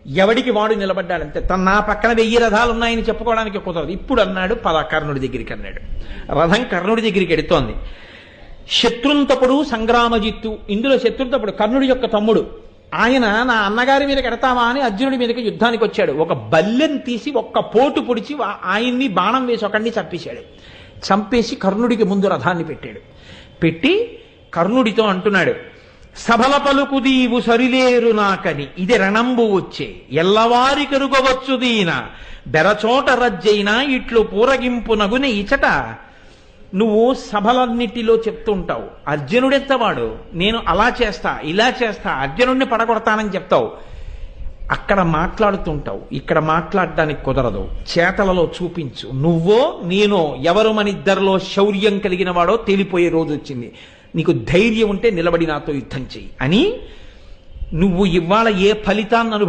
ఎవడికి వాడు నిలబడ్డాడంతే. నా పక్కన 1000 రథాలు ఉన్నాయని చెప్పుకోవడానికి కుదరదు. ఇప్పుడు అన్నాడు, పద కర్ణుడి దగ్గరికి అన్నాడు. రథం కర్ణుడి దగ్గరికి ఎడుతోంది. శత్రుంతపుడు సంగ్రామజిత్తు, ఇందులో శత్రుంతపుడు కర్ణుడి యొక్క తమ్ముడు. ఆయన నా అన్నగారి మీదకి ఎడతావా అని అర్జునుడి మీదకి యుద్ధానికి వచ్చాడు. ఒక బల్లెం తీసి ఒక్క పోటు పొడిచి ఆయన్ని బాణం వేసి ఒకడిని చంపేశాడు. చంపేసి కర్ణుడికి ముందు రథాన్ని పెట్టాడు. పెట్టి కర్ణుడితో అంటున్నాడు, సభల పలుకుదీవు సరిలేరు నాకని ఇది రణంబు వచ్చే ఎల్లవారి కరుగవచ్చు దీన బెరచోట రజ్జైనా ఇట్లు పూరగింపు నగుని ఇచట. నువ్వు సభలన్నిటిలో చెప్తుంటావు, అర్జునుడెత్తవాడు, నేను అలా చేస్తా ఇలా చేస్తా అర్జునుడిని పడగొడతానని చెప్తావు. అక్కడ మాట్లాడుతుంటావు, ఇక్కడ మాట్లాడడానికి కుదరదు. చేతలలో చూపించు. నువ్వో నేనో ఎవరు మన ఇద్దరిలో శౌర్యం కలిగిన వాడో తేలిపోయే రోజు వచ్చింది. నీకు ధైర్యం ఉంటే నిలబడి నాతో యుద్ధం చెయ్యి అని. నువ్వు ఇవాళ ఏ ఫలితాన్ని